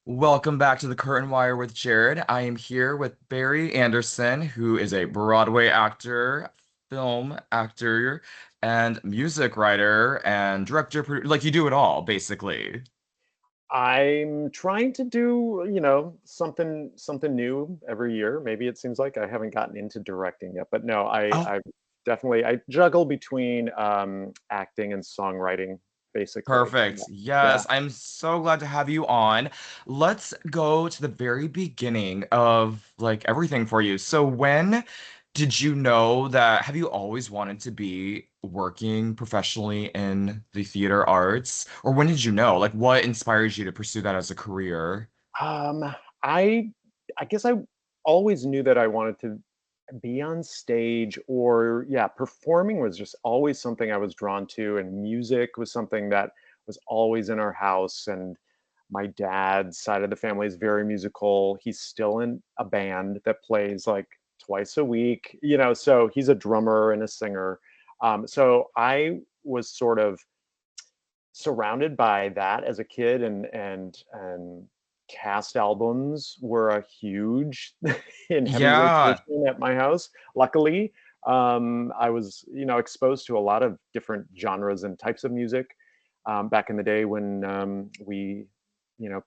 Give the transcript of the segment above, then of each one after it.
Welcome back to the Curtain Wire with Jared. I am here with Barry Anderson, who is a Broadway actor, film actor, and music writer and director. Like you do it all, basically. I'm trying to do, something new every year. Maybe it seems like I haven't gotten into directing yet, but no, Oh, I definitely I juggle between acting and songwriting, basically. perfect. Yeah. Yes, I'm so glad to have you on. Let's go to the very beginning of like everything for you. So when did you know that, have you always wanted to be working professionally in the theater arts? Or when did you know? Like what inspires you to pursue that as a career? Um, I I guess I always knew that I wanted to be on stage or yeah, performing was just always something I was drawn to, and music was something that was always in our house. And my dad's side of the family is very musical. He's still in a band that plays like twice a week, so he's a drummer and a singer. So I was sort of surrounded by that as a kid, and cast albums were a huge in heavy Yeah. rotation at my house. Luckily, I was exposed to a lot of different genres and types of music back in the day when we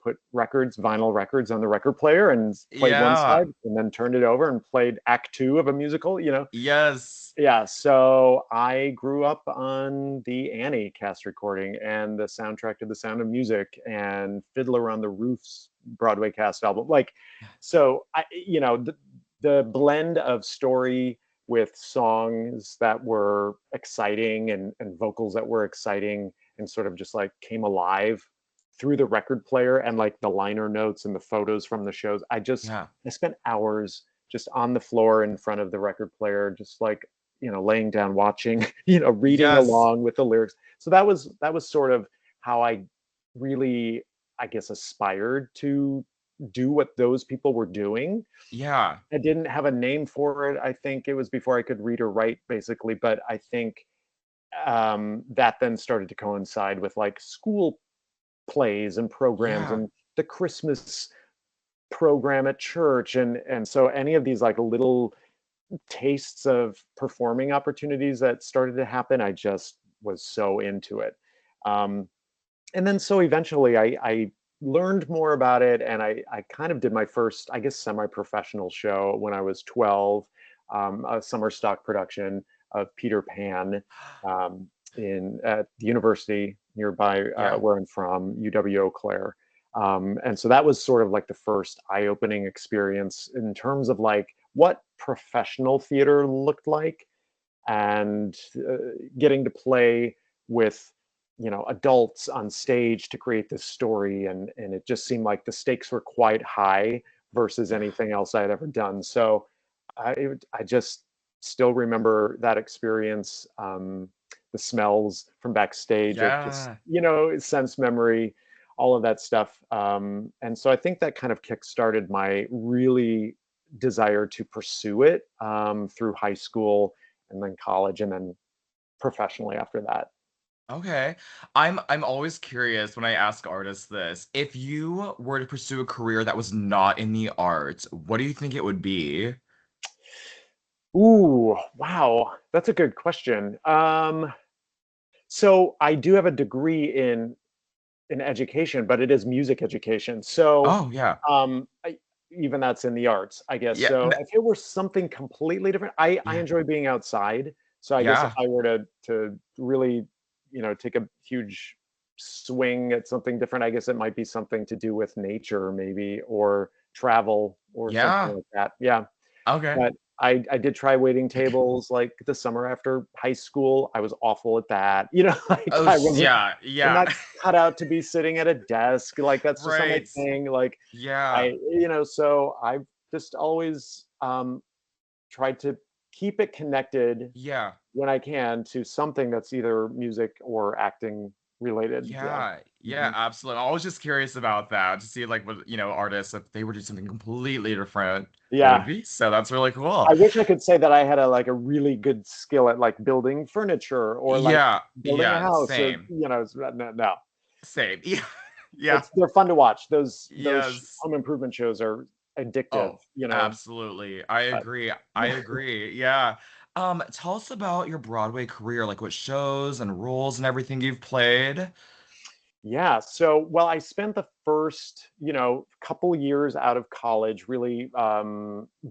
put vinyl records on the record player and played one Yeah. side and then turned it over and played act two of a musical. Yes. Yeah, so I grew up on the Annie cast recording and the soundtrack to The Sound of Music and Fiddler on the Roof's Broadway cast album. So the blend of story with songs that were exciting and vocals that were exciting and sort of just like came alive through the record player and like the liner notes and the photos from the shows. Yeah. I spent hours just on the floor in front of the record player, just like laying down watching, reading Yes. along with the lyrics. So that was sort of how I really, I guess, aspired to do what those people were doing. Yeah. I didn't have a name for it. I think it was before I could read or write, basically. But I think that then started to coincide with like school plays and programs Yeah. and the Christmas program at church, and so any of these like little tastes of performing opportunities that started to happen, I just was so into it. Um, and then so eventually I learned more about it, and I kind of did my first, I guess, semi-professional show when I was 12, a summer stock production of Peter Pan in at the university nearby Yeah. where I'm from, UW Eau Claire. And so that was sort of like the first eye-opening experience in terms of like what professional theater looked like, and getting to play with adults on stage to create this story, and it just seemed like the stakes were quite high versus Yeah. anything else I had ever done. So I just still remember that experience, the smells from backstage, it just Yeah. sense memory, all of that stuff. And so I think that kind of kick-started my really desire to pursue it through high school and then college and then professionally after that. Okay. I'm always curious when I ask artists this. If you were to pursue a career that was not in the arts, what do you think it would be? Ooh, wow, that's a good question. So I do have a degree in education, but it is music education. So Oh, yeah. even that's in the arts, I guess. Yeah. So if it were something completely different, I Yeah. enjoy being outside. So I guess if Yeah. I were to really, take a huge swing at something different, I guess it might be something to do with nature, maybe, or travel or something Yeah. like that. Yeah. Okay. But I did try waiting tables like the summer after high school. I was awful at that. Like Oh, yeah. I'm Yeah. not cut out to be sitting at a desk. Like that's just not my Right. thing. Like Yeah. so I've just always tried to keep it connected Yeah. when I can to something that's either music or acting related. Yeah. Yeah, yeah, Mhm. absolutely. I was just curious about that to see like what, artists, if they were doing something completely different, it would Yeah. be. So that's really cool. I wish I could say that I had a really good skill at like building furniture or like Yeah, building a yeah, house or same. no, no. Same. Yeah. Yeah. they're fun to watch. Those Yes. home improvement shows are addictive, Oh, you know. absolutely. I But agree. I agree. Yeah. Tell us about your Broadway career, like what shows and roles and everything you've played. yeah, so well, I spent the first, couple years out of college really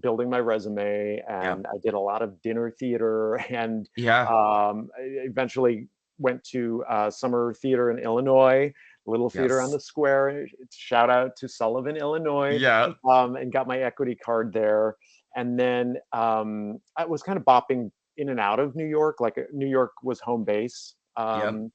building my resume, Yeah. and I did a lot of dinner theater, and Yeah. I eventually went to summer theater in Illinois, Little Theater on Yes. the Square. Shout out to Sullivan, Illinois, Yeah. and got my equity card there. And then I was kind of bopping in and out of New York, like New York was home base. Yep.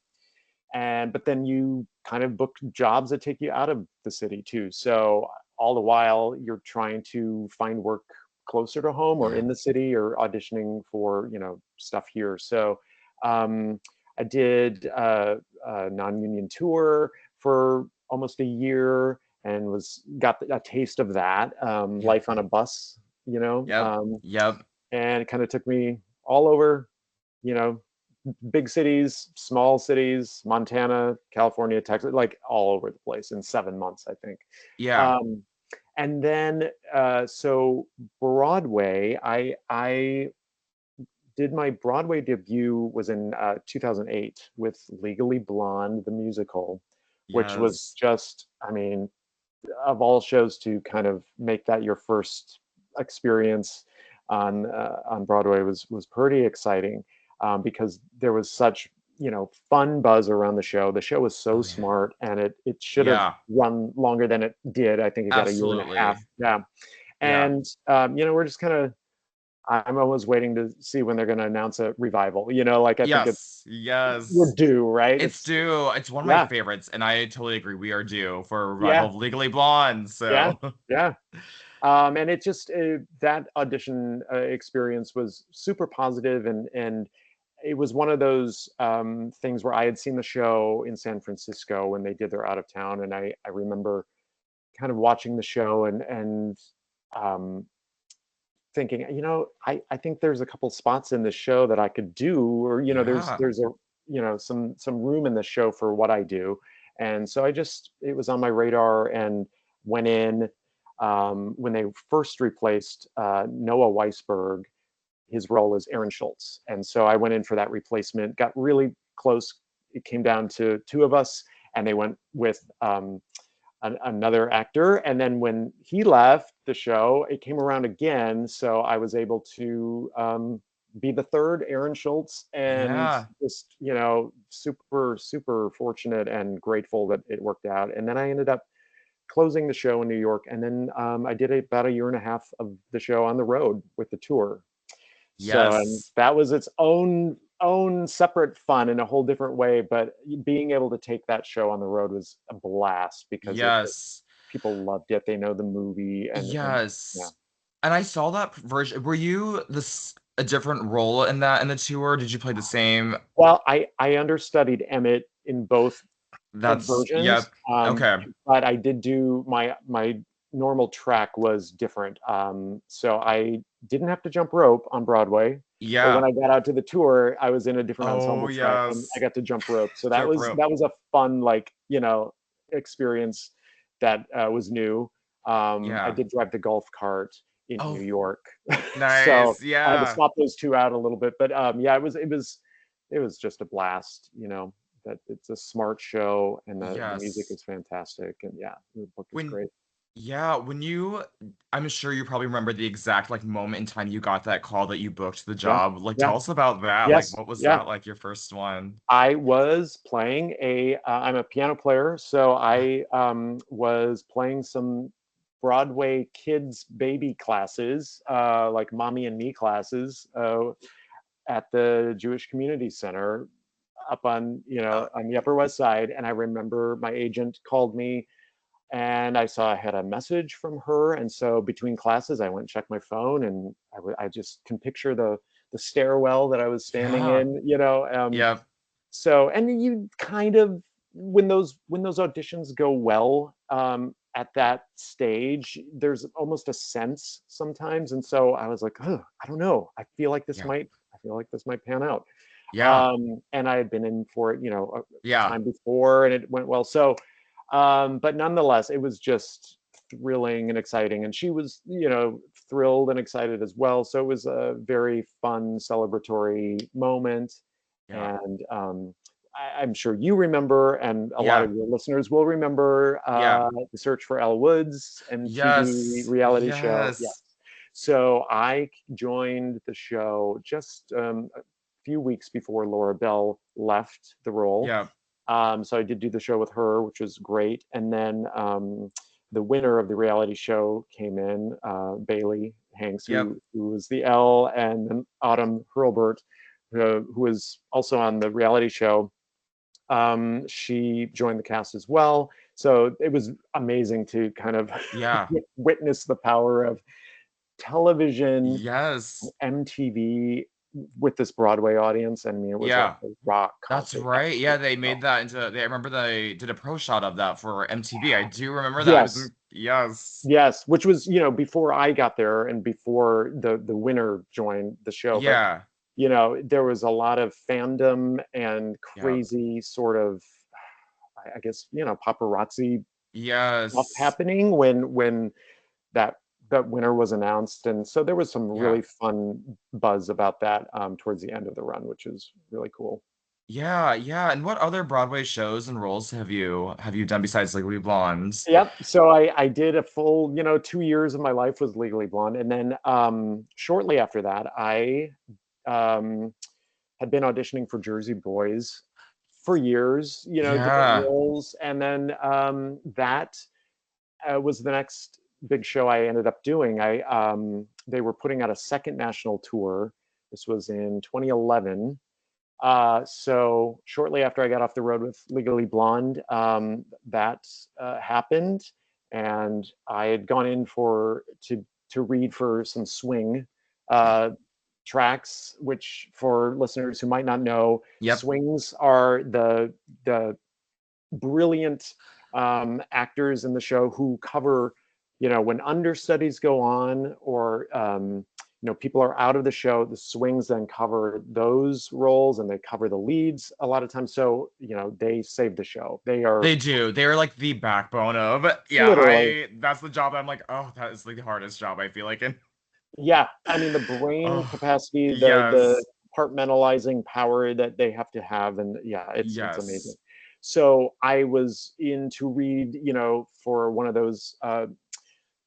And but then you kind of book jobs that take you out of the city too, so all the while you're trying to find work closer to home or Yeah. in the city or auditioning for stuff here. So um, I did a non-union tour for almost a year and was got a taste of that, Yeah. life on a bus, you know Yep. um, Yep. and it kind of took me all over, you know big cities, small cities, Montana, California, Texas, like all over the place in 7 months, I think. Yeah. Um, and then, so Broadway, I did my Broadway debut was in 2008 with Legally Blonde, the musical, which was Yes. just, I mean, of all shows to kind of make that your first experience on Broadway was pretty exciting, because there was such fun buzz around the show. The show was so Oh yeah. smart, and it should have Yeah. run longer than it did. I think it got a year and a half. Absolutely. Yeah, Yeah. and we're just kind of. I'm always waiting to see when they're going to announce a revival. Like I think Yes. we're Yes. due, right? It's due. It's one of my Yeah, favorites, and I totally agree. We are due for a revival yeah, of Legally Blonde. yeah, So, yeah. And it just that audition experience was super positive, and it was one of those things where I had seen the show in San Francisco when they did their out of town, and I remember kind of watching the show and um, thinking, I think there's a couple spots in the show that I could do, or yeah. there's a some room in the show for what I do, and so it was on my radar and went in. When they first replaced Noah Weisberg, his role is Aaron Schultz, and so I went in for that replacement. Got really close. It came down to two of us, and they went with another actor. And then when he left the show, it came around again. So I was able to be the third Aaron Schultz, and Yeah. just, super, super fortunate and grateful that it worked out. And then I ended up closing the show in New York. And then I did about a year and a half of the show on the road with the tour. So, and Yes. that was its own separate fun in a whole different way. But being able to take that show on the road was a blast, because it Yes. people loved it. They know the movie, and yeah. Yes. And I saw that version. Were you this a different role in that in the tour? Did you play the same? Well, I understudied Emmett in both That's versions, yep. Okay. but I did do my normal track was different. So I didn't have to jump rope on Broadway, but when Yeah. I got out to the tour, I was in a different Oh ensemble track, and I yes. got to jump rope. So that Jump was rope. that was a fun, like, experience that was new. I Yeah. did drive the golf cart in New Oh, York, so nice. I had to Yeah. swap those two out a little bit. But yeah, it was just a blast. That it's a smart show, and the music Yes. is fantastic, and yeah, the book is When great. yeah, when you I'm sure you probably remember the exact like moment in time you got that call that you booked the Yeah, job. Like yeah, tell us about that. Like yes, what was yeah. that like your first one? I was playing I'm a piano player, so Yeah. I was playing some Broadway kids baby classes, like mommy and me classes, at the Jewish Community Center up Uh, on the Upper West Side. And I remember my agent called me, and I saw I had a message from her. And so between classes, I went and checked my phone, and I just can picture the stairwell that I was standing yeah. in. Yep. So, and you kind of, when those auditions go well, at that stage, there's almost a sense sometimes. And so I was like, oh, I don't know. Yeah. I feel like this might pan out. Yeah. And I had been in for it, a Yeah. time before, and it went well. So But nonetheless, it was just thrilling and exciting. And she was, thrilled and excited as well. So it was a very fun celebratory moment. Yeah. And I'm sure you remember, and a lot Yeah. of your listeners will remember, Yeah. The Search for Elle Woods MTV Yes. reality show. Yes. Yes. So I joined the show just a few weeks before Laura Bell left the role. Yeah. So I did do the show with her, which was great. And then the winner of the reality show came in, Bailey Hanks, Yep. who was the L, and then Autumn Hurlbert, who was also on the reality show. She joined the cast as well. So it was amazing to kind of Yeah. witness the power of television, Yes. MTV with this Broadway audience. I mean, it was like Yeah. a rock That's concert right. Yeah, after they the show. made that into I remember they did a pro shot of that for MTV. I do remember that. I was Yes, in, yes. yes, which was, before I got there and before the winner joined the show. But Yeah. there was a lot of fandom and Yeah. crazy sort of, I guess, paparazzi stuff Yes. happening when that that winner was announced. And so there was some Yeah. really fun buzz about that towards the end of the run, which is really cool. Yeah, yeah. And what other Broadway shows and roles have you done besides Legally Blonde? Yep. So I did a full, 2 years of my life was Legally Blonde, and then shortly after that, I um, had been auditioning for Jersey Boys for years, different Yeah. roles, and then that was the next big show I ended up doing. They were putting out a second national tour. This was in 2011. So shortly after I got off the road with Legally Blonde, that happened, and I had gone in to read for some swing uh, tracks. Which, for listeners who might not know, Yep. swings are the brilliant actors in the show who cover, when understudies go on, or people are out of the show, the swings then cover those roles, and they cover the leads a lot of times. So they save the show. They are They do. They're like the backbone of, yeah, literally, that's the job I'm like, oh, that is like the hardest job I feel like in. yeah, I mean, the brain Oh, capacity, the yes. compartmentalizing power that they have to have, and yeah, it's amazing. Yes. So I was in to read, for one of those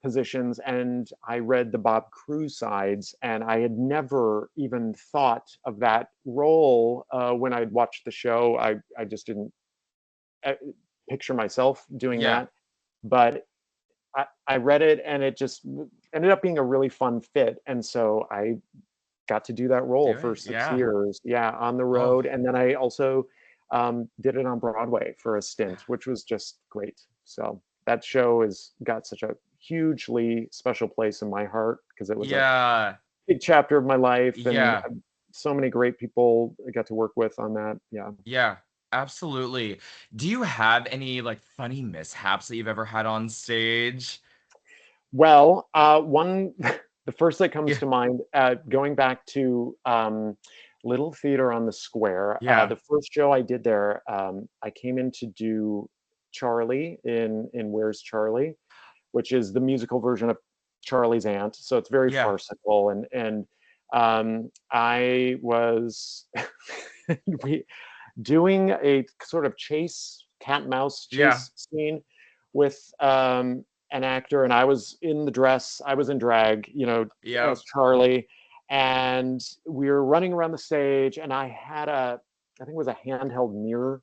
positions, and I read the Bob Cruz sides, and I had never even thought of that role when I'd watched the show. I just didn't uh, picture myself doing Yeah. that, but I read it, and it just ended up being a really fun fit, and so I got to do that role Do for it. six Yeah. years, yeah, on the Oh, road, and then I also did it on Broadway for a stint, which was just great. So that show has got such a hugely special place in my heart because it was a yeah. big chapter of my life, and Yeah. so many great people I got to work with on that. Yeah. Yeah. Absolutely. Do you have any like funny mishaps that you've ever had on stage? Well, one, the first that comes Yeah. to mind, going back to Little Theater on the Square, Yeah. the first show I did there, I came in to do Charlie in Where's Charlie, which is the musical version of Charlie's Aunt. So it's very Yeah. farcical, and I was doing a sort of cat and mouse Yeah. chase scene with an actor, and I was in the dress, I was in drag, Yeah. as Charlie, and we were running around the stage, and I think it was a handheld mirror,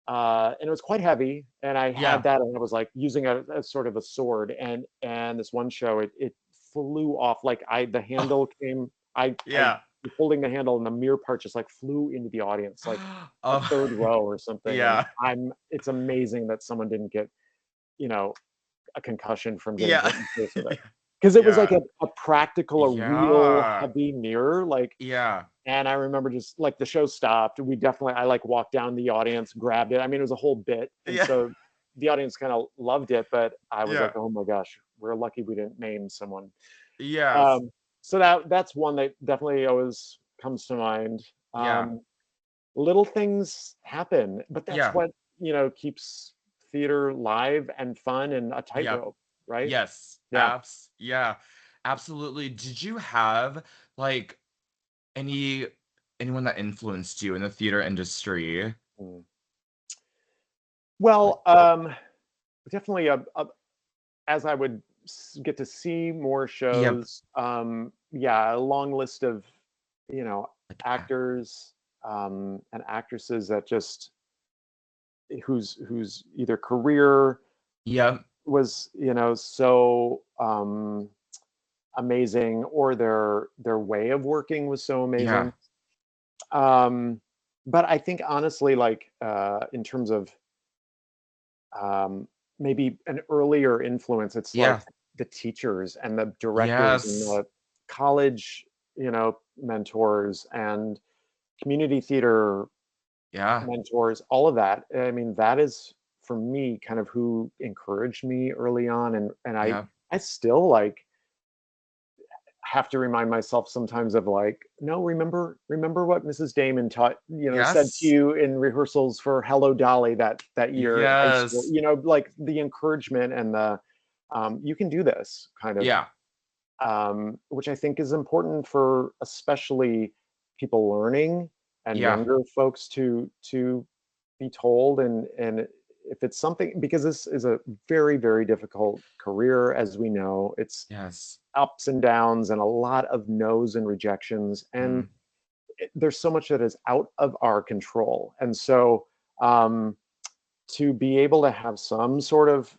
and it was quite heavy, and I had Yeah. that, and I was like using it as sort of a sword, and this one show, it flew off, like the Oh, handle came, I yeah. was holding the handle, and the mirror part just like flew into the audience, like the Oh, third row or something, and yeah. it's amazing that someone didn't get, you know, a concussion from getting Yeah. hit in the face with it. Because it was like Yeah. a practical, a real Yeah. heavy mirror, like, Yeah. and I remember just like the show stopped. I like walked down the audience, grabbed it. I mean, it was a whole bit. And Yeah. so the audience kind of loved it, but I was like, Yeah. oh my gosh, we're lucky we didn't name someone. Yes. Um, so that's one that definitely always comes to mind. Yeah. Um, Little things happen, but that's Yeah. what, keeps theater live and fun and a Yep. tightrope, right? Yes. Yeah. Yeah. Absolutely. Did you have like any anyone that influenced you in the theater industry? Mm. Like, Well, definitely as I would get to see more yep. shows, yeah, a long list of, you know, Like, actors and actresses that just whose either career yep. was, so amazing, or their way of working was so Yeah. amazing. Um, but I think honestly, like in terms of um, maybe an earlier influence, it's like Yeah. the teachers and the directors and Yes. the college, mentors and community theater Yeah. mentors, all of that. I mean, that is for me kind of who encouraged me early on, and Yeah. I still like have to remind myself sometimes of like, no, remember what Mrs. Damon taught, said to Yes. you in rehearsals for Hello Dolly that year at high school. Yes. Like the encouragement and the you can do this kind of, Yeah. which I think is important for especially people learning and Yeah. younger folks to be told. And if it's something, because this is a very, very difficult career, as we know, it's Yes. ups and downs and a lot of no's and rejections. And Mm. there's so much that is out of our control. And so um, to be able to have some sort of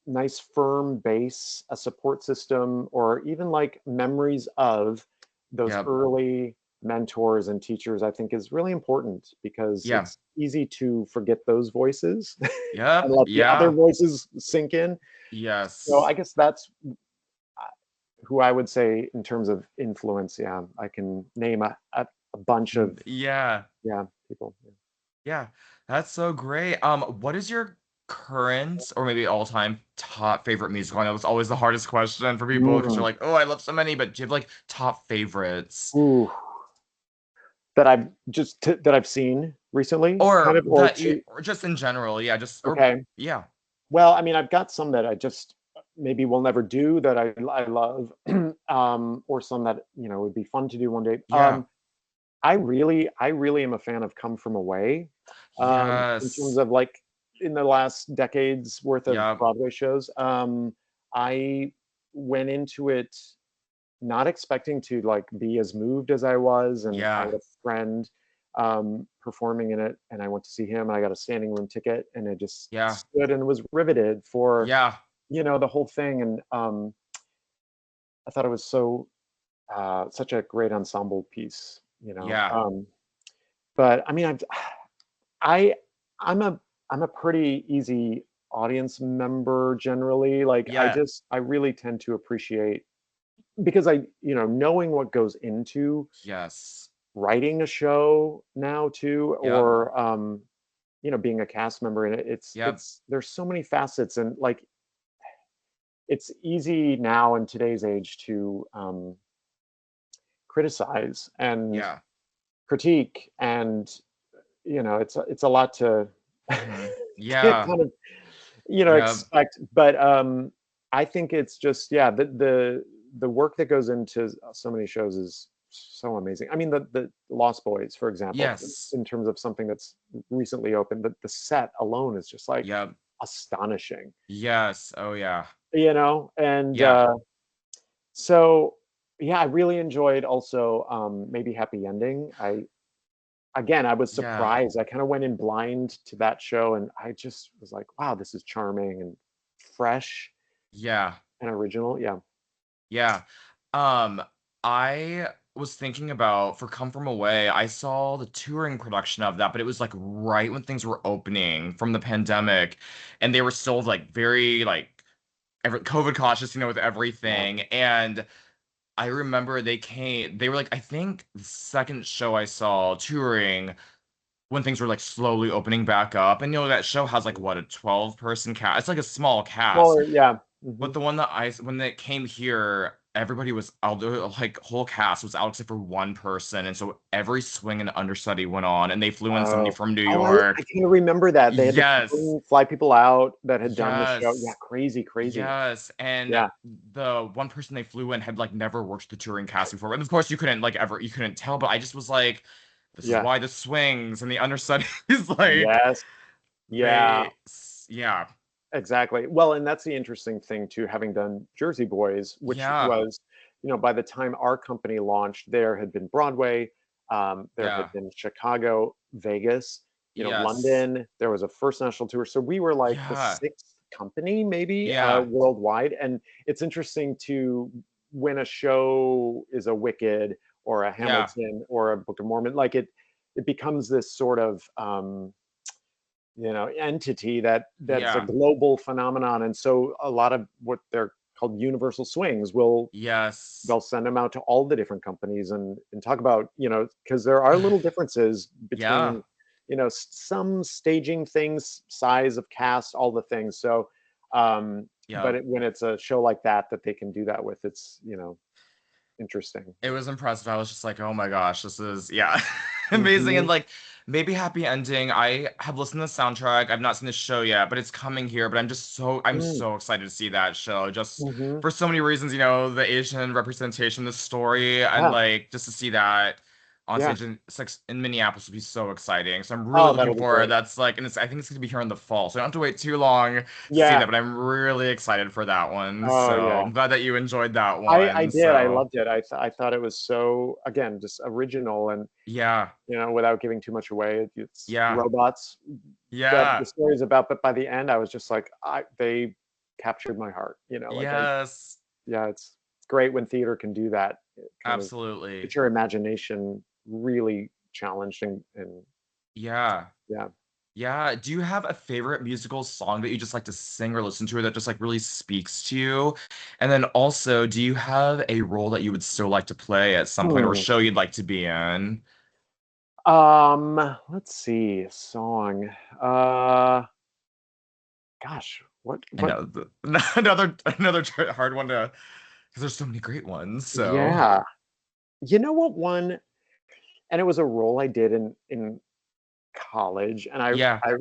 nice firm base, a support system, or even like memories of those Yep. early mentors and teachers, I think is really important, because Yeah. it's easy to forget those voices and Yep. let the other Yeah. voices sink in. So Yes. I guess that's who I would say in terms of influence. Yeah, I can name a bunch of, Yeah. yeah, people. Yeah. That's so great. What is your current or maybe all-time top favorite musical? I know it's always the hardest question for people because Mm. you're like, oh, I love so many, but do you have like top favorites? Ooh, that I've seen recently, kind Or of, or that you, to. or just in general, yeah, just or Okay. yeah, Well, I mean, I've got some that I just maybe will never do that I love, or some that would be fun to do one day. yeah, I really am a fan of Come From Away, in terms yes, of like in the last decade's worth of yeah, Broadway shows. I went into it not expecting to like be as moved as I was, and I yeah, had a friend performing in it, and I went to see him, and I got a standing room ticket, and I just yeah, stood and was riveted for yeah, the whole thing. And I thought it was such a great ensemble piece. yeah, But I mean, I I'm a I'm a pretty easy audience member generally. Like yeah, I really tend to appreciate, because I knowing what goes into yes, writing a show now too, yep, or being a cast member in it. yep, It's there's so many facets, and like it's easy now in today's age to criticize and yeah, critique, and it's a lot to mm-hmm. to Yeah, kind of yep, expect. But I think it's just, yeah, the work that goes into so many shows is so amazing. I mean, the Lost Boys, for example, yes, in terms of something that's recently opened, the set alone is just like yep, astonishing, yes, oh yeah, and yeah, so yeah, I really enjoyed also maybe Happy Ending. I was yeah, surprised. I kind of went in blind to that show, and I just was like, wow, this is charming and fresh yeah. and original. Yeah. Yeah. Um, I was thinking about for Come From Away, I saw the touring production of that, but it was like right when things were opening from the pandemic, and they were still like very like COVID cautious, with Yeah. everything. And I remember they were like, I think the second show I saw touring when things were like slowly opening back up. And that show has like what, a 12-person cast. It's like a small cast. Smaller, yeah. But Mhm. the one that when it came here everybody was out, like whole cast was out except for one person, and so every swing and understudy went on, and they flew in somebody Oh. from New Oh, I York. kind of remember that. They had to Yes, fly people out that had done the show. Yeah, yes, crazy, crazy. yes, and Yeah, the one person they flew in had like never worked the touring cast before, and of course you couldn't tell, but I just was like, this is yeah. why the swings and the understudies like Yes. Yeah, they, yeah, exactly. Well, and that's the interesting thing too, having done Jersey Boys, which yeah, was, by the time our company launched, there had been Broadway, there had yeah, been Chicago, Vegas, yes, London. There was a first national tour, so we were like the yeah, sixth company maybe yeah, worldwide. And it's interesting to when a show is a Wicked or a yeah, Hamilton or a Book of Mormon, like it becomes this sort of entity that's a yeah, global phenomenon. And so a lot of what they're called universal swings will yes, they'll send them out to all the different companies and talk about, because there are little differences yeah, between, some staging things, size of cast, all the things. So yeah. but when it's a show like that they can do that with, it's interesting. It was impressive. I was just like, oh my gosh, this is, yeah, amazing. And Hmm. like, maybe happy ending. I have listened to the soundtrack. I've not seen the show yet, but it's coming here. But I'm Mm. so excited to see that show. Just Hmm. for so many reasons, the Asian representation, the story, and Yeah, like just to see that on yeah. stage in Minneapolis would be so exciting. So I'm really Oh, looking that'll be forward. great. That's like, and I think it's gonna be here in the fall, so I don't have to wait too long to see that. Yeah. But I'm really excited for that one. Oh, So yeah. I'm glad that you enjoyed that I one. did. I So loved it. I thought it was so, again, just original, and yeah. without giving too much away, it's Yeah. robots that the Yeah. story is about. But by the end, I was just like, they captured my heart. Like Yes. yeah, it's great when theater can do that. It kind of Absolutely. get your imagination really challenged, and Yeah. yeah. Yeah. Do you have a favorite musical song that you just like to sing or listen to or that just like really speaks to you? And then also, do you have a role that you would still like to play at some point or a Hmm. show you'd like to be in? Let's see, song. Uh, Gosh, I what? know another hard one to because there's so many great ones. So Yeah. You know what one? And it was a role I did in college, and yeah. I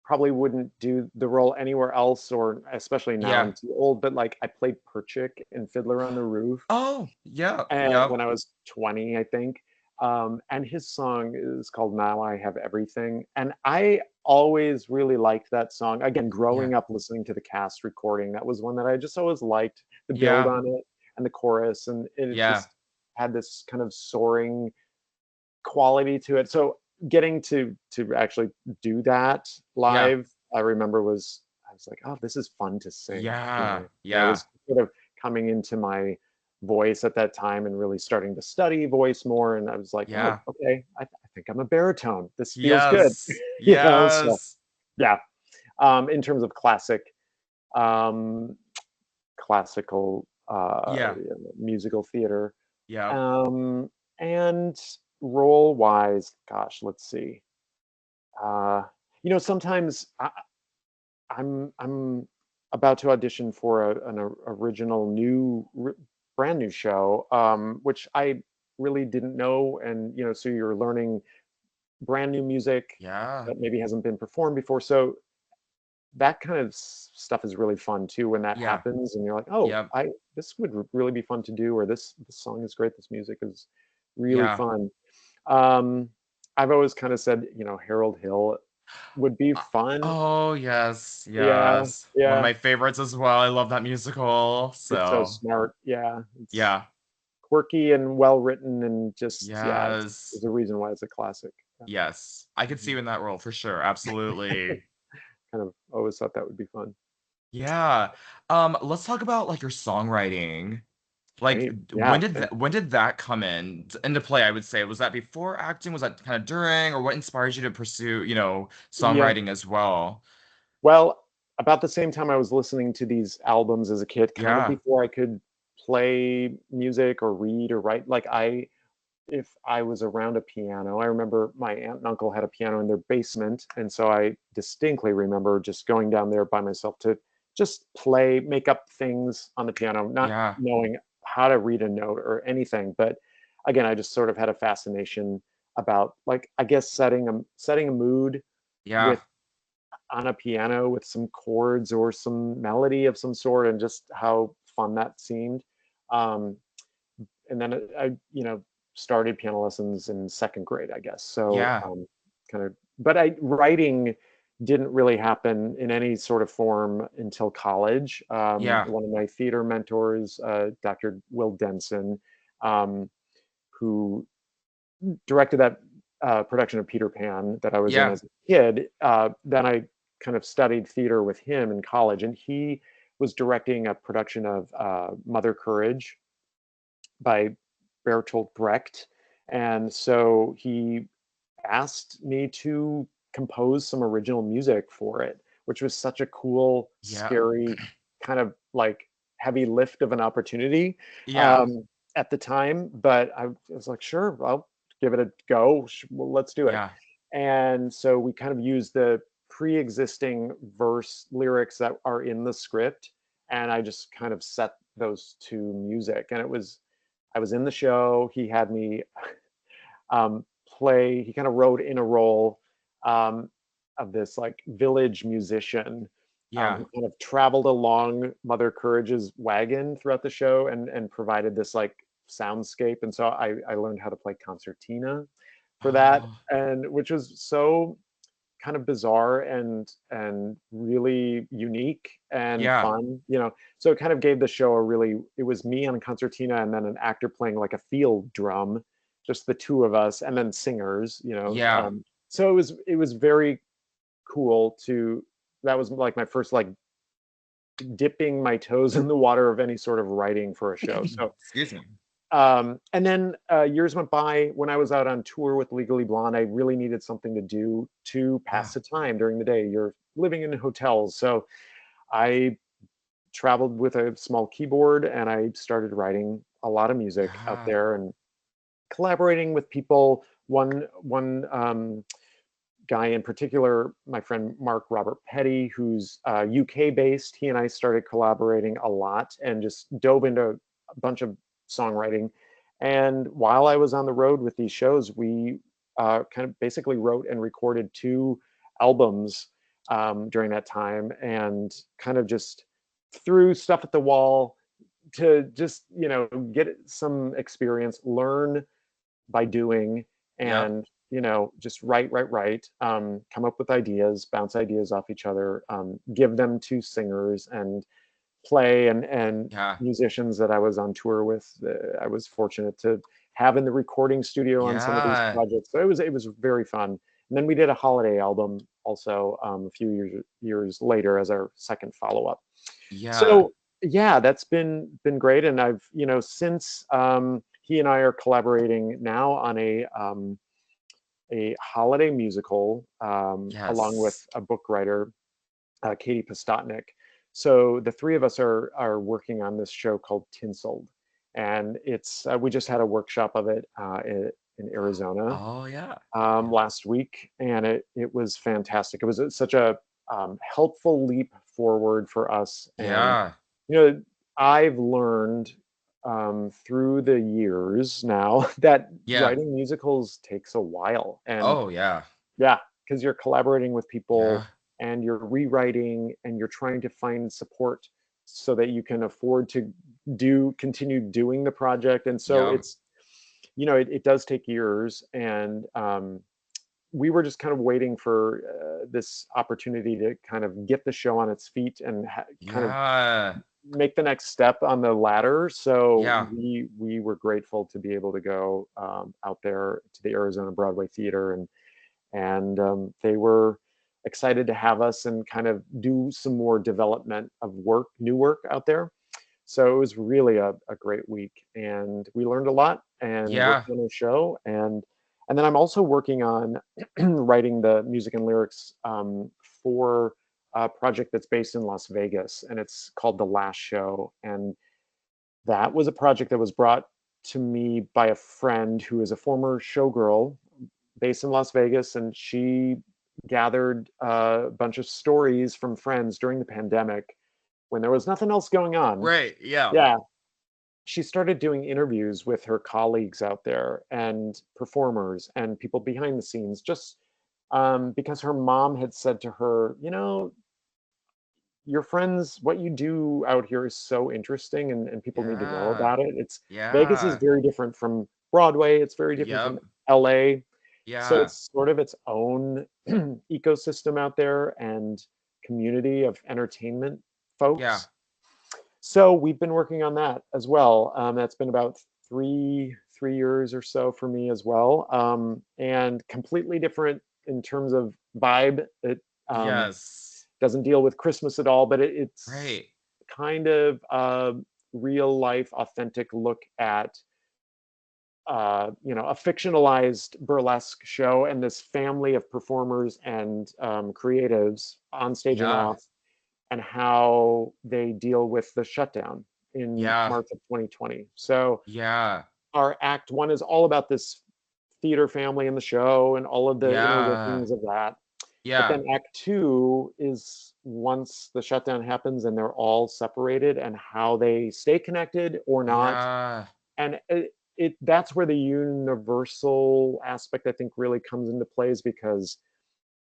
probably wouldn't do the role anywhere else, or especially now Yeah. I'm too old, but like I played Perchik in Fiddler on the Roof, Oh, yeah. and Yep. when I was 20, I think. And his song is called Now I Have Everything. And I always really liked that song. Again, Yeah. growing up listening to the cast recording, that was one that I just always liked the build Yeah. on it and the chorus. And it Yeah. just had this kind of soaring quality to it. So getting to actually do that Yeah. live, I remember I was like, oh, this is fun to sing. Yeah. And I Yeah. was sort of coming into my voice at that time and really starting to study voice more. And I was like, oh, Yeah. okay, I think I'm a baritone. This feels good. Yes. So Yes. yeah. In terms of um, classical Yeah. musical theater, Yeah. um, and role wise, gosh, let's see. Uh, Sometimes I'm about to audition for an original brand new show, which I really didn't know, and so you're learning brand new music Yeah. that maybe hasn't been performed before. So that kind of stuff is really fun too when that Yeah. happens, and you're like, oh, Yeah. I this would really be fun to do, or this song is great, this music is really Yeah. fun. Um, I've always kind of said, Harold Hill would be Uh, fun. Oh, yes. Yeah, Yes. One of yeah. my favorites as well. I love that musical. It's so So, smart. Yeah, it's yeah. quirky and well written, and just yeah, Yes. there's a reason why it's a classic. Yeah. Yes. I could see Mhm. you in that role for sure. Absolutely. Kind of always thought that would be fun. Yeah. Let's talk about like your songwriting. Like, Great. Yeah. when did that come into play, I would say? Was that before acting? Was that kind of during, or what inspires you to pursue, Yeah. songwriting as well? Well, about the same time I was listening to these albums as a kid, kind of Yeah. before I could play music or read or write, like if I was around a piano, I remember my aunt and uncle had a piano in their basement, and so I distinctly remember just going down there by myself to just play, make up things on the piano, not Yeah. knowing how to read a note or anything. But again, I just sort of had a fascination about, like, I guess setting a mood Yeah. with on a piano with some chords or some melody of some sort, and just how fun that seemed. Um, and then I started piano lessons in second grade, I guess. So Yeah. kind of, but writing didn't really happen in any sort of form until college. Yeah. One of my theater mentors, Dr. Will Denson, um, who directed that production of Peter Pan that I was in Yeah. as a kid. Then I kind of studied theater with him in college, and he was directing a production of Mother Courage by Bertolt Brecht. And so he asked me to compose some original music for it, which was such a cool, Yeah. scary, kind of like heavy lift of an opportunity Yeah. um, at the time. But I was like, sure, I'll give it a go. Well, let's do it. Yeah. And so we kind of used the pre-existing verse lyrics that are in the script, and I just kind of set those to music. And I was in the show. He had me play. He kind of wrote in a role um, of this like village musician Yeah. who kind of traveled along Mother Courage's wagon throughout the show, and provided this like soundscape. And so I learned how to play concertina for that, Oh. and which was so kind of bizarre and really unique and Yeah. fun, so it kind of gave the show a really, it was me on concertina and then an actor playing like a field drum, just the two of us, and then singers, Yeah. so it was very cool to, that was like my first like dipping my toes in the water of any sort of writing for a show. So Excuse me. and then years went by. When I was out on tour with Legally Blonde, I really needed something to do to Yeah. pass the time during the day. You're living in hotels. So I traveled with a small keyboard, and I started writing a lot of music out Yeah. there and collaborating with people. One guy in particular, my friend Mark Robert Petty, who's UK based, he and I started collaborating a lot and just dove into a bunch of songwriting. And while I was on the road with these shows, we kind of basically wrote and recorded two albums during that time, and kind of just threw stuff at the wall to just, get some experience, learn by doing, Yep. and just write, come up with ideas, bounce ideas off each other, give them to singers and play, and Yeah. musicians that I was on tour with. I was fortunate to have in the recording studio on some of these Yeah. projects, so it was very fun. And then we did a holiday album also, a few years later, as our second follow-up. Yeah. So yeah, that's been great. And I've, since he and I are collaborating now on a holiday musical, along with Yes. a book writer, Katie Postotnik. So the three of us are working on this show called Tinseled, and it's we just had a workshop of it in Arizona Oh yeah. Yeah. last week, and it was fantastic. It was such a helpful leap forward for us. And Yeah. you know, I've learned through the years now that Yeah. writing musicals takes a while. And Oh yeah. yeah, because you're collaborating with people, Yeah. and you're rewriting, and you're trying to find support so that you can afford to continue doing the project. And so Yep. it's, it does take years. And we were just kind of waiting for this opportunity to kind of get the show on its feet and kind of Yeah. make the next step on the ladder. So Yeah. we were grateful to be able to go out there to the Arizona Broadway Theater, and they were excited to have us and kind of do some more development of new work out there. So it was really a great week, and we learned a lot and Yeah. worked on a show. And then I'm also working on writing the music and lyrics for a project that's based in Las Vegas, and it's called The Last Show. And that was a project that was brought to me by a friend who is a former showgirl based in Las Vegas, and she gathered a bunch of stories from friends during the pandemic when there was nothing else going on. Right. Yeah. Yeah, she started doing interviews with her colleagues out there and performers and people behind the scenes, just because her mom had said to her, your friends, what you do out here is so interesting, and people need to know Yeah. about it. It's Vegas is Yeah. very different from Broadway. It's very different from Yep. LA. So Yeah. it's sort of its own ecosystem out there and community of entertainment Yeah. folks. So we've been working on that as well. That's been about three years or so for me as well, and completely different in terms of vibe. It Yes. doesn't deal with Christmas at all, but it's Right. kind of a real life, authentic look at a fictionalized burlesque show and this family of performers and creatives on stage and Yeah. off, and how they deal with the shutdown in Yeah. March of 2020. So Yeah. our act one is all about this theater family in the show and all of the inner Yeah. workings of that. But Yeah. then act two is once the shutdown happens and they're all separated and how they stay connected or not. Yeah. And that's where the universal aspect I think really comes into plays, because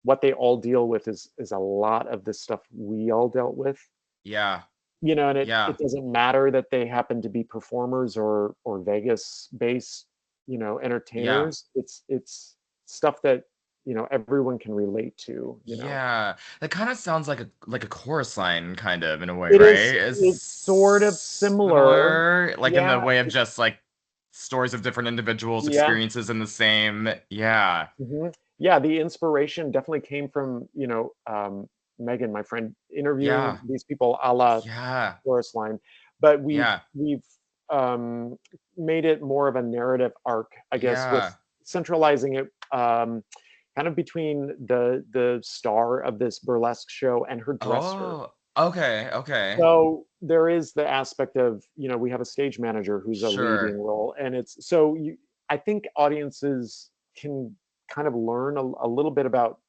what they all deal with is a lot of the stuff we all dealt with. Yeah. And Yeah. it doesn't matter that they happen to be performers or Vegas based, Yeah. entertainers. It's stuff that, everyone can relate to. Yeah. That kind of sounds like a chorus line, kind of in a way, It right? is It's it's sort of similar. similar, like in the Yeah, way of just like stories of different individuals' yeah. experiences in the same. Yeah. Yeah, the inspiration definitely came from, Megan, my friend, interviewing Yeah. these people a la Yeah. chorus line. But we've Yeah. we've um, made it more of a narrative arc, I guess, with Yeah. centralizing it kind of between the star of this burlesque show and her dresser. Oh, okay. Okay. So there is the aspect of, we have a stage manager who's a leading Sure. role, and it's so I think audiences can kind of learn a little bit about,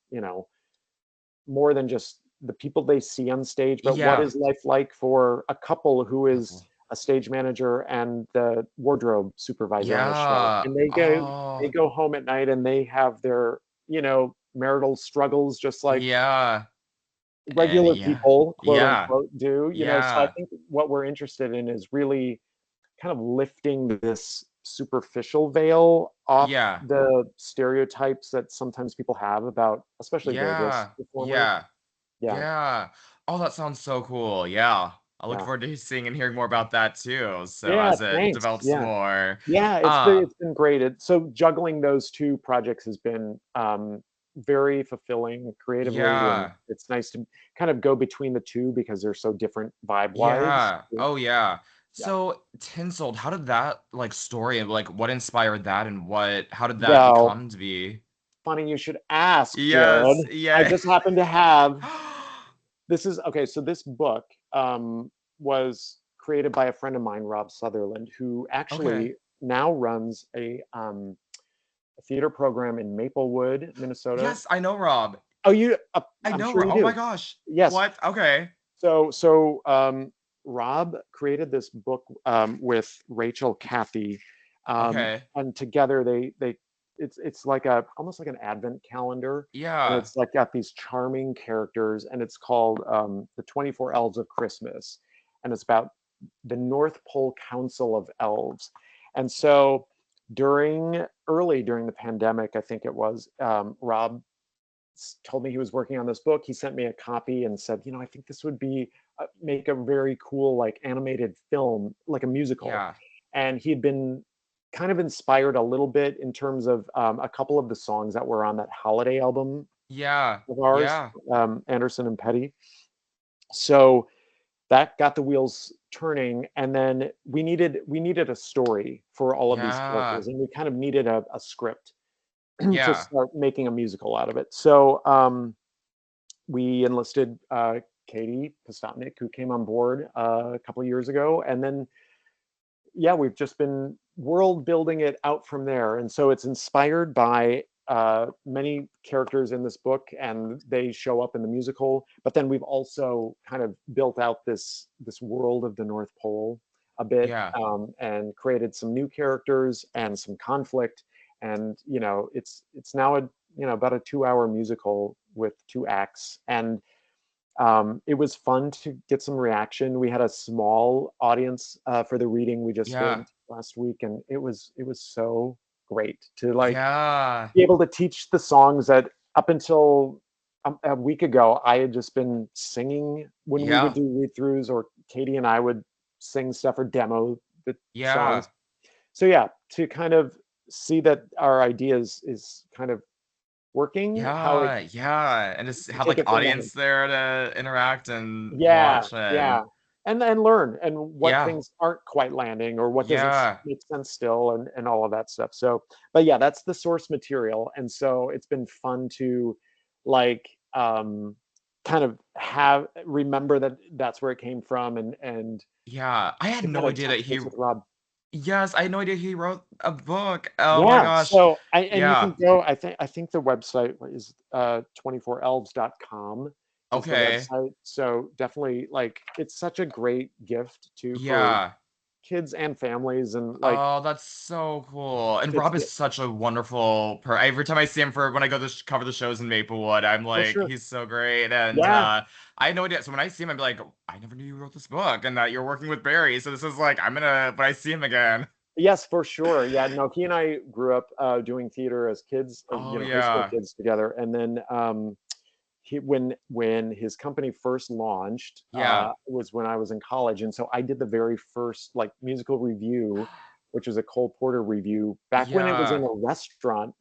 more than just the people they see on stage, but what Yeah. is life like for a couple who is Couple. a stage manager and the wardrobe supervisor on the show, Yeah. and they Oh, go home at night and they have their, marital struggles just like yeah. And regular yeah. people, quote Yeah. unquote, do. So I Yeah. think what we're interested in is really kind of lifting this superficial veil off Yeah. the stereotypes that sometimes people have about, especially Vegas Yeah. performers. Yeah. Yeah, Yeah. Oh, that sounds so cool. Yeah. I look yeah, forward to seeing and hearing more about that too. So yeah. as it Thanks. develops some Yeah, more. yeah. Uh, It's been great. So juggling those two projects has been very fulfilling creatively, and yeah. it's nice to kind of go between the two because they're so different vibe wise. Yeah. Oh yeah. Yeah. So Tinseled, how did that like story like what inspired that and how did that Well, become to be? funny you should ask, Jared. Yes. I Yeah. just happen to have this is okay. So this book was created by a friend of mine, Rob Sutherland, who Okay. actually now runs a theater program in Maplewood, Minnesota. Yes, I know Rob. Oh, I I'm know sure Rob. you Oh my do. gosh. Yes. What? Okay. Rob created this book with Rachel Cathy, Okay. and together they it's like a almost like an advent calendar, and Yeah. it's like got these charming characters, and it's called the 24 Elves of Christmas, and it's about the North Pole Council of Elves, and so during the pandemic, I think it was, Rob told me he was working on this book. He sent me a copy and said, I think this would be make a very cool like animated film, like a musical. Yeah. And he had been kind of inspired a little bit in terms of a couple of the songs that were on that holiday album Yeah. of ours, Yeah. Anderson and Petty. So that got the wheels turning, and then we needed a story for all of these Yeah. characters, and we kind of needed a script to Yeah. start making a musical out of it. So we enlisted Katie Postopnik, who came on board a couple of years ago, and then yeah, we've just been world building it out from there. And so it's inspired by many characters in this book, and they show up in the musical. But then we've also kind of built out this world of the North Pole a bit, Yeah. and created some new characters and some conflict. And it's now about a 2-hour musical with 2 acts, and it was fun to get some reaction. We had a small audience for the reading we just did Yeah. last week, and it was so great to like Yeah. be able to teach the songs that up until a week ago I had just been singing when we would Yeah. do read throughs, or Katie and I would sing stuff or demo the Yeah. songs. So yeah, to kind of see that our ideas is kind of working, how it Yeah. Yeah. And just have take like it from that. audience there to interact and Yeah, watch and yeah. And learn and what yeah. things aren't quite landing, or what doesn't Yeah. make sense still, and all of that stuff. So, but yeah, that's the source material. And so it's been fun to like kind of have remember that that's where it came from, and Yeah. I had to kind no of idea touch that he base with Rob. yes, I had no idea he wrote a book. Oh my Yeah, gosh. so and you can Yeah. go, I think the website is 24elves.com is the Okay. website. So definitely, like, it's such a great gift too for Yeah. kids and families, and like Oh, that's so cool. And it's Rob is such a wonderful every time I see him for when I go to cover the shows in Maplewood, I'm for like, sure. he's so great. And Yeah. I had no idea. So when I see him, I'd be like, I never knew you wrote this book and that you're working with Barry. So this is like, I'm gonna, when I see him again. Yes, for sure. Yeah, no, he and I grew up doing theater as kids, Oh high school yeah. kids together. And then when his company first launched, Yeah. was when I was in college, and so I did the very first like musical review, which was a Cole Porter review back when it was in Yeah. a restaurant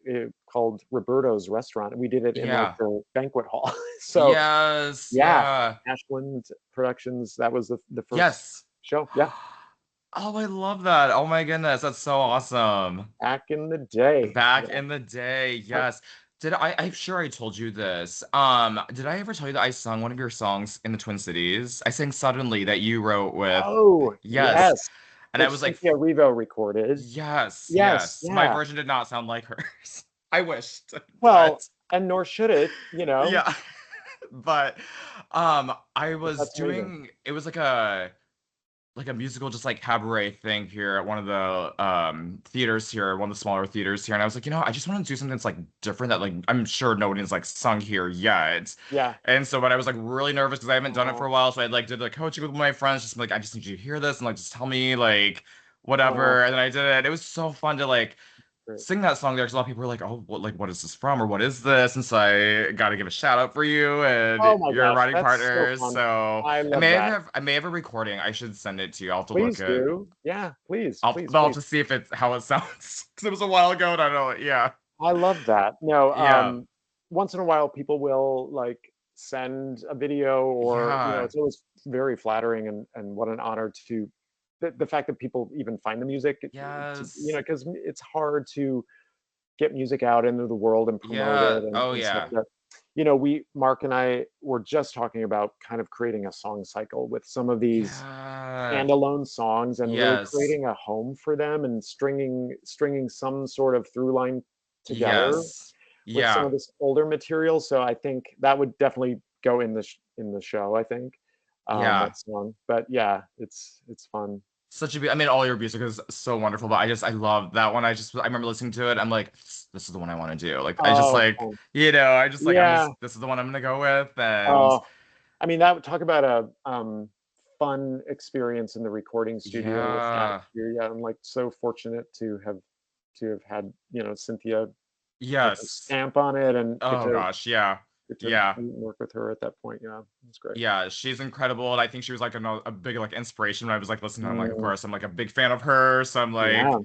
called Roberto's Restaurant. We did it in like Yeah. the banquet hall. So Yes. yeah, Yeah. Ashland Productions. That was the first Yes. show. Yeah, Oh, I love that. Oh my goodness. That's so awesome. back in the day. Back Yeah. in the day, yes. I'm sure I told you this. Did I ever tell you that I sung one of your songs in the Twin Cities? I sang Suddenly that you wrote with, Oh yes. yes, And I which was like, Cynthia Revo recorded. yes, Yes, yes. My yeah. version did not sound like hers. I wished, Well, but and nor should it. yeah. But I But was that's amazing. doing it was like a musical just like cabaret thing here at one of the theaters here, one of the smaller theaters here. And I was like, I just want to do something that's like different that like I'm sure nobody's like sung here yet. Yeah. And so but I was like really nervous because I haven't done it for Oh, a while. So I like did the coaching with my friends, just like I just need you to hear this and like just tell me like oh, whatever. And then I did it. It was so fun to like great. sing that song there because a lot of people were like, "Oh, what is this from? Or what is this?" And so I got to give a shout out for you and Oh my your gosh, writing that's so partners. fun. So I love that. I may have a recording. I should send it to you. I'll have to look Please at. do. Yeah, please, please, I'll have please. to see if it's how it sounds because it was a while ago and I don't know. Yeah, I love that. No, yeah, once in a while people will like send a video, or yeah, it's always very flattering, and what an honor to the fact that people even find the music yes, because it's hard to get music out into the world and promote yeah. it, Oh and stuff yeah, that we Mark and I were just talking about kind of creating a song cycle with some of these yeah, standalone songs, and really yes, creating a home for them, and stringing some sort of through line together yes, with some yeah. of this older material. So I think that would definitely go in the show, I think, Yeah. that song. But yeah, it's fun. Such a I mean, all your music is so wonderful, but I love that one. I remember listening to it. I'm like, this is the one I want to do. Like, I just Oh, like, fun. I just like, Yeah. this is the one I'm gonna go with. And Oh, I mean, that would talk about a fun experience in the recording studio with that. yeah, Yeah, I'm like so fortunate to have had Cynthia put her yes. stamp on it, and Oh gosh, yeah, get to yeah, work with her at that point. Yeah, it's great. yeah. She's incredible, and I think she was like a big like inspiration when I was like listening to her. I'm like, of Mm, course, I'm like a big fan of her. So I'm yeah, like,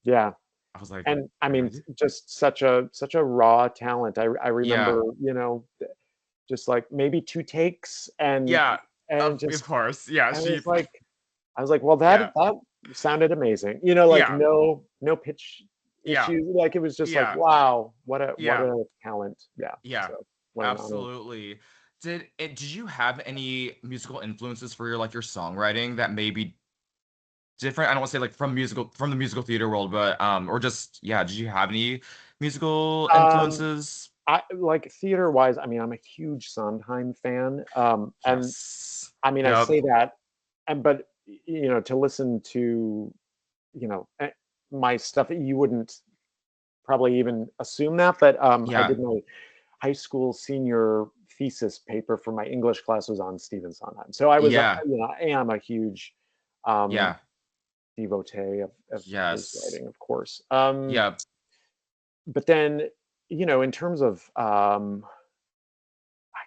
yeah. I was like, And I mean, ready? just such a raw talent. I Yeah, remember, just like maybe 2 takes, yeah. and Of just course, yeah. I She, was like I was like, "Well, yeah, that sounded amazing." Like yeah, no pitch yeah, issues. Like it was just like, yeah, "Wow, what yeah. a talent." Yeah. Yeah, So, what an honor. absolutely. Did you have any musical influences for your songwriting that may be different? I don't want to say like from the musical theater world, but or just yeah, did you have any musical Um, influences? I like theater wise. I mean, I'm a huge Sondheim fan, and Yes. I mean, I Yep. say that, and but to listen to my stuff, you wouldn't probably even assume that. But I Yeah. did my high school senior thesis paper for my English class was on Stephen Sondheim, so I was, Yeah. I am a huge um, Yeah. devotee of his Yes. writing, of course. Yep. But then, in terms of I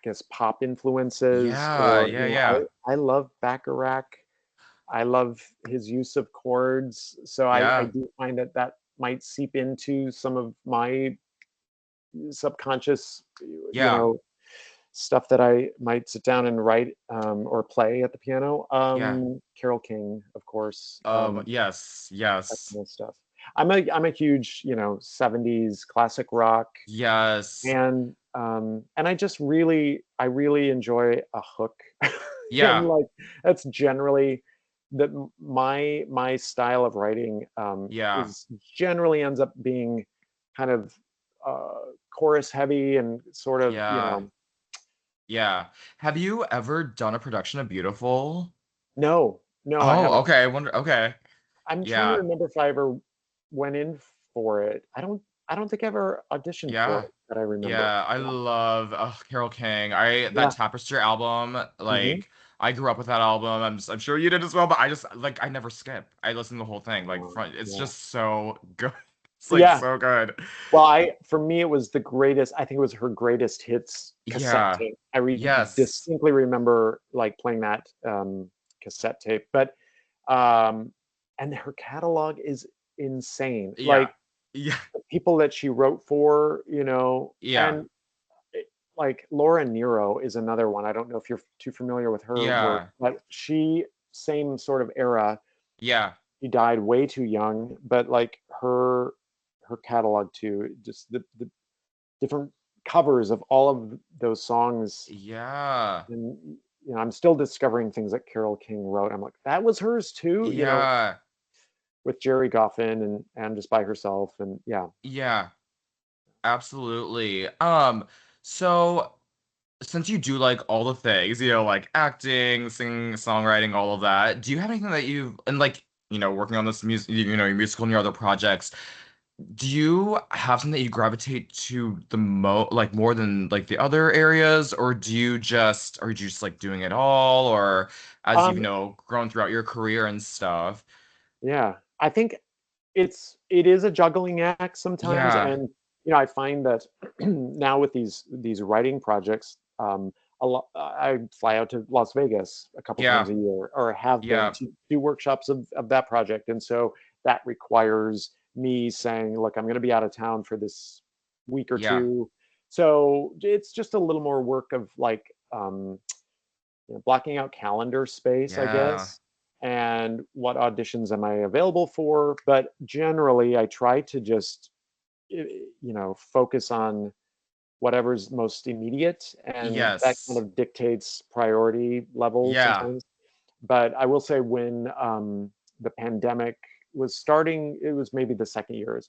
guess pop influences, Yeah. or Yeah. Yeah. I love Bacharach. I love his use of chords, so I Yeah. do find that that might seep into some of my subconscious, you Yeah. know, stuff that I might sit down and write, or play at the piano. Yeah. Carole King, of course, Yes. that Yes. kind of stuff. I'm a huge, 70s classic rock, Yes. and I really enjoy a hook. And Yeah. like that's generally my style of writing, Yeah. is generally ends up being kind of chorus heavy and sort of, Yeah. Yeah. Have you ever done a production of Beautiful? no, no, I Oh, haven't. okay. I wonder. Okay. I'm trying to Yeah. remember if I ever went in for it. I don't think I ever auditioned for Yeah. it that I remember. Yeah. I Yeah. love Carole King. I that Yeah. Tapestry album, Hmm. like I grew up with that album. I'm sure you did as well, but I just like I never skip. I listen to the whole thing. Like front it's Yeah. just so good. It's like Yeah. so good. Well, for me, it was the greatest. I think it was her greatest hits cassette Yeah. tape. I Yes. distinctly remember like playing that cassette tape. But um, and her catalog is insane. Yeah. Like Yeah. the people that she wrote for, Yeah. and like Laura Nero is another one. I don't know if you're too familiar with her work, Yeah. but she same sort of era. Yeah. She died way too young, but like her catalog too, just the different covers of all of those songs. Yeah. And I'm still discovering things that Carole King wrote. I'm like, that was hers too, Yeah. with Jerry Goffin and just by herself. And yeah. Yeah. Absolutely. So since you do like all the things, like acting, singing, songwriting, all of that, do you have anything that you and like, working on this music, your musical and your other projects, do you have something that you gravitate to the like more than like the other areas, or are you just like doing it all, or as you've, Um, grown throughout your career and stuff? yeah. I think it is a juggling act sometimes, Yeah. and I find that now with these writing projects, a lot I fly out to Las Vegas a couple times Yeah. a year, or have been, Yeah. to do workshops of that project, and so that requires me saying, look, I'm going to be out of town for this week or Yeah. two, so it's just a little more work of like, blocking out calendar space, I Yeah. guess, and what auditions am I available for. But generally, I try to just, focus on whatever's most immediate, and that kind Yes. of dictates priority level Yeah. sometimes. But I will say when the pandemic was starting, it was maybe the second year,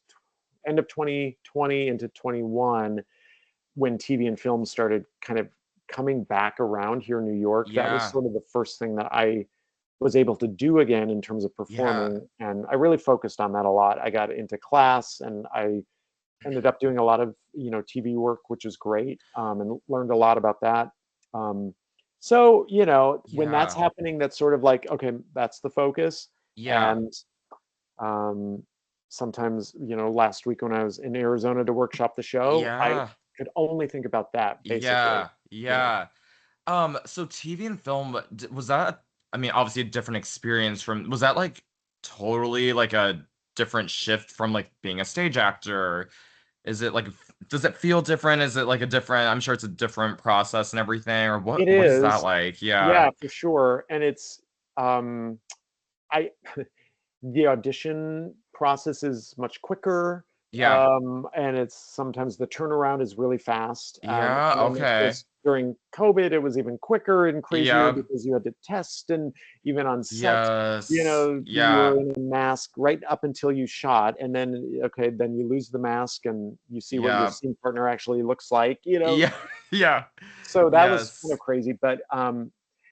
end of 2020 into 21, when TV and film started kind of coming back around here in New York. That was Yeah. sort of the first thing that I was able to do again in terms of Yeah. performing. And I really focused on that a lot. I got into class, and I ended up doing a lot of, TV work, which was great, and learned a lot about that. Um, so, when that's Yeah. happening, that's sort of like, okay, that's the focus. Yeah. And um, sometimes, last week when I was in Arizona to workshop the show, I Yeah. could only think about that, basically. Yeah. You know, Yeah. So TV and film, was that, I mean, obviously a different experience was that like totally like a different shift from like being a stage actor? Is it like, does it feel different? Is it like a different, I'm sure it's a different process and everything, or it what is that is, like? Yeah. yeah, for sure. And it's, um, I, the audition process is much quicker, Yeah. and it's sometimes the turnaround is really fast. Yeah. And then Okay. during COVID, it was even quicker and crazier Yeah. because you had to test, and even on set, Yes. you were Yeah. in a mask right up until you shot, and then okay, then you lose the mask and you see what your Yeah. scene partner actually looks like. Yeah. Yeah. So that was kind of Yes. crazy, but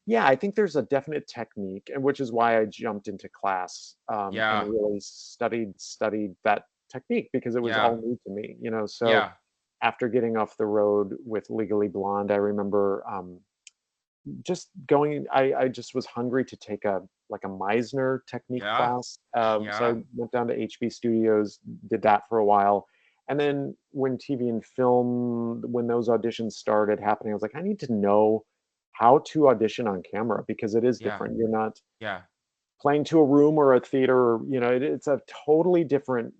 yeah, I think there's a definite technique, and which is why I jumped into class and Yeah. really studied that technique because it was Yeah. all new to me. So Yeah. after getting off the road with Legally Blonde, I remember just going. I just was hungry to take a like a Meisner technique Yeah. class. So I Yeah. went down to HB Studios, did that for a while, and then when TV and film, when those auditions started happening, I was like, I need to know how to audition on camera because it is Yeah. different. You're not Yeah. playing to a room or a theater. It's a totally different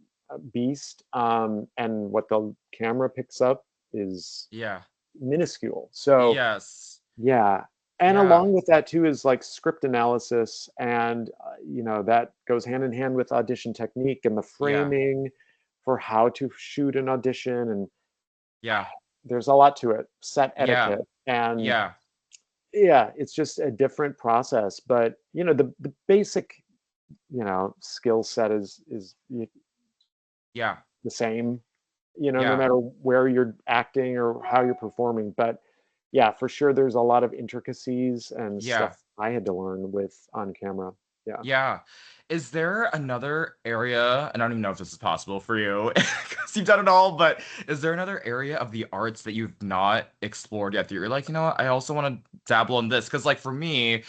beast, and what the camera picks up is Yeah. minuscule. So Yes. yeah. And Yeah. along with that too is like script analysis, and that goes hand in hand with audition technique and the Yeah. framing for how to shoot an audition, and Yeah. there's a lot to it. Set Yeah. etiquette, and Yeah. yeah, it's just a different process, but the basic skill set is Yeah. the same, no Yeah. matter where you're acting or how you're performing. But yeah, for sure, there's a lot of intricacies and Yeah. stuff I had to learn with on camera. Yeah. Yeah. Is there another area, and I don't even know if this is possible for you because you've done it all, but is there another area of the arts that you've not explored yet that you're like, you know what, I also want to dabble in this? Because like for me,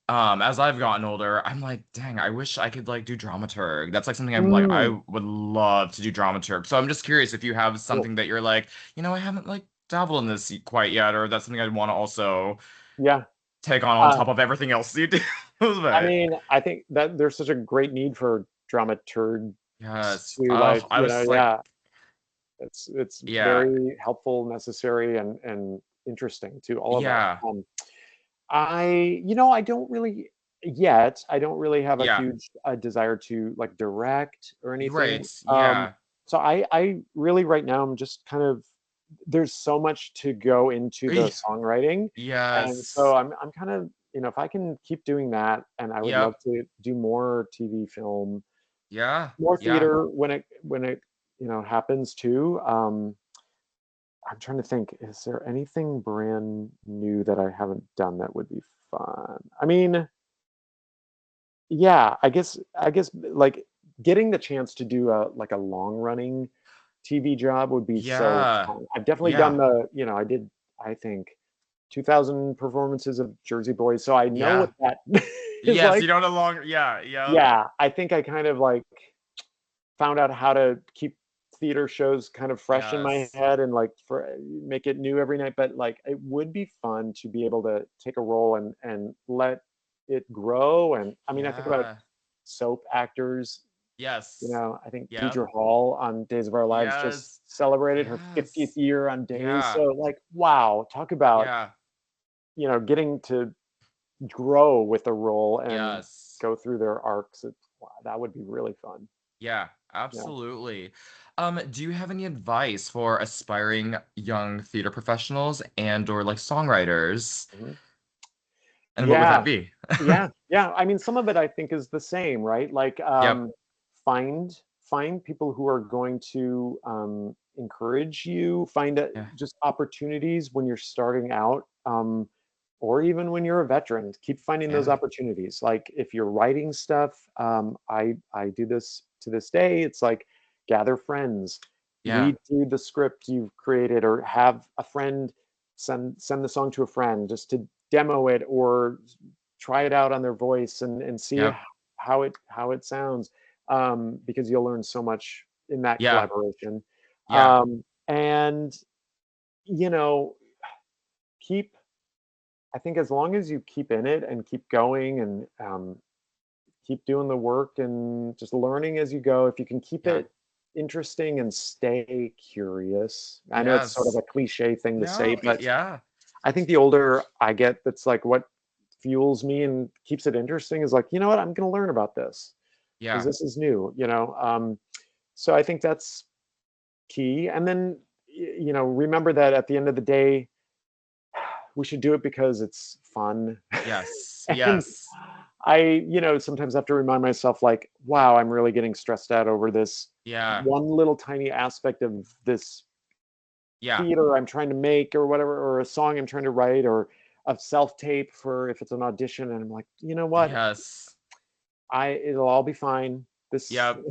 as I've gotten older, I'm like, dang, I wish I could like do dramaturg. That's like something I'm like, I Mm, would love to do dramaturg. So I'm just curious if you have cool. something that you're like, I haven't like dabbled in this quite yet, or that's something I'd want to also Yeah. take on Uh, top of everything else you do. I But mean, I think that there's such a great need for dramaturgs yes. to Oh, I was just like, yeah, it's yeah, very helpful, necessary, and interesting to all of that. yeah, I don't really yet. I don't really have a yeah. huge desire to like direct or You're anything. right. Yeah. So I really right now I'm just kind of there's so much to go into the songwriting, and so Yes. I'm kind of if I can keep doing that, and I would love Yep. to do more TV, film, Yeah. more Yeah. theater when it happens too. I'm trying to think, is there anything brand new that I haven't done that would be fun? I mean, yeah, I guess like getting the chance to do a like a long running TV job would be so Yeah. fun. I've definitely done Yeah. I did, I think, 2000 performances of Jersey Boys, so I know what Yeah. that is Yes. like. You don't no longer. Yeah. Yep. Yeah, I think I kind of like found out how to keep theater shows kind of fresh in my Yes. head and like for make it new every night, but like it would be fun to be able to take a role and let it grow. And I mean, I think about Yeah. soap actors. Yes. I think Yep. Deidre Hall on Days of Our Lives just Yes. celebrated her 50th Yes. year on Days. So Yeah. like, wow, talk about Yeah. getting to grow with a role and Yes. go through their arcs. Wow, that would be really fun. Yeah, Yeah. absolutely. Do you have any advice for aspiring young theater professionals and or like songwriters? Mhm. And what would that Yeah. be? Yeah, yeah. I mean, some of it I think is the same, right? Like, Yep. find find people who are going to encourage you. Find Yeah. just opportunities when you're starting out, or even when you're a veteran. Keep finding those Yeah. opportunities. Like if you're writing stuff, I do this to this day. It's like gather friends, Yeah. read through the script you've created, or have a friend send the song to a friend just to demo it or try it out on their voice and see Yep. how it sounds, because you'll learn so much in that Yeah. collaboration. Yeah. And you know keep I think as long as you keep in it and keep going and keep doing the work and just learning as you go, if you can keep Yeah. it interesting and stay curious. I know it's sort of Yes. a cliche thing to say, No, but yeah. I think the older I get, that's like what fuels me and keeps it interesting is like, you know what, I'm going to learn about this because Yeah. this is new. So I think that's key. And then, remember that at the end of the day, we should do it because it's fun. Yes. And Yes. sometimes have to remind myself, like, wow, I'm really getting stressed out over this Yeah. one little tiny aspect of this Yeah. theater I'm trying to make or whatever, or a song I'm trying to write, or a self tape for if it's an audition. And I'm like, you know what? Yes. It'll all be fine. This, Yep.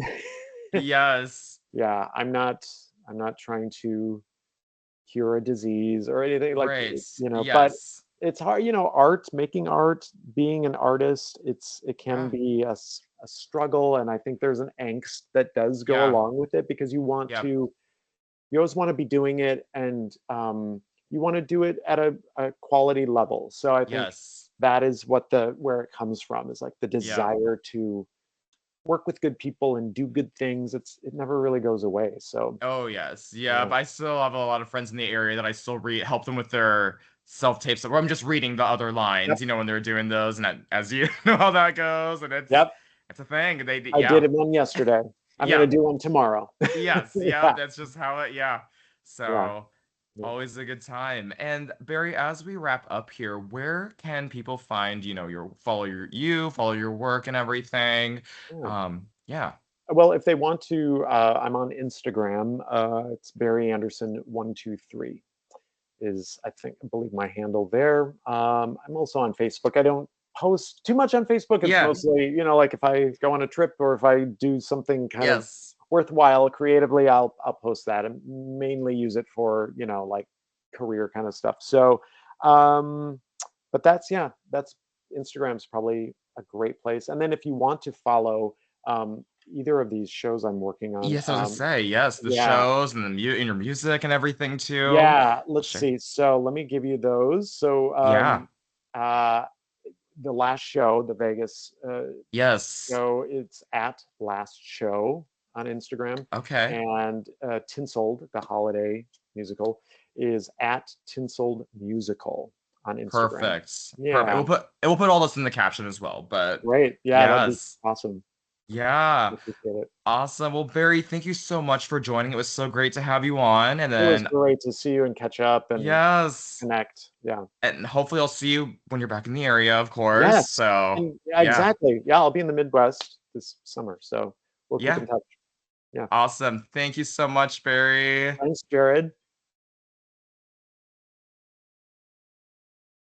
Yes. yeah, I'm not trying to cure a disease or anything like, Right. but Yes. it's hard, art, making art, being an artist, it can Yeah. be a struggle. And I think there's an angst that does go Yeah. along with it, because Yep. you always want to be doing it, and you want to do it at a quality level. So I think Yes. that is where it comes from, is like the Yep. desire to work with good people and do good things. It never really goes away. So Oh yes, yeah. yeah. But I still have a lot of friends in the area that I still read, help them with their self tapes, or I'm just reading the other Yep. lines, when they're doing those, and as you know how that goes, and Yep. it's a thing. I did Yeah, it one yesterday. I'm yeah, gonna do one tomorrow. yes, yeah. Yeah. That's just how it. Yeah. Yeah. So Yeah. always a good time. And Barry, as we wrap up here, where can people find follow your work and everything? Yeah. Yeah. Well, if they want to, I'm on Instagram. It's Barry Anderson 123 is, I believe, my handle there. I'm also on Facebook. I don't post too much on Facebook. It's Yeah. mostly, like if I go on a trip or if I do something kind of Yes. worthwhile creatively, I'll post that, and mainly use it for, like career kind of stuff. So, um, but that's Instagram's probably a great place. And then if you want to follow either of these shows I'm working on, Yes, I was gonna say, yes, the yeah, shows and the in your music and everything too. yeah. I'll Let's share. see. So let me give you those. So Yeah. uh, the last show, the Vegas Yes. show, it's at Last Show on Instagram, Okay. and Tinseled, the holiday musical, is at Tinseled Musical on Instagram. Perfect. Perfect. Yeah, We'll put all this in the caption as well. But great. Yeah, that'd be yes. awesome. I Yeah. appreciate it. Awesome. Well, Barry, thank you so much for joining. It was so great to have you on. And It was then great to see you and catch up and yes. connect. Yeah. And hopefully I'll see you when you're back in the area, of course. Yes. So And yeah, yeah. exactly. Yeah, I'll be in the Midwest this summer, so we'll keep Yeah. in touch. Yeah. Awesome. Thank you so much, Barry. Thanks, Jared.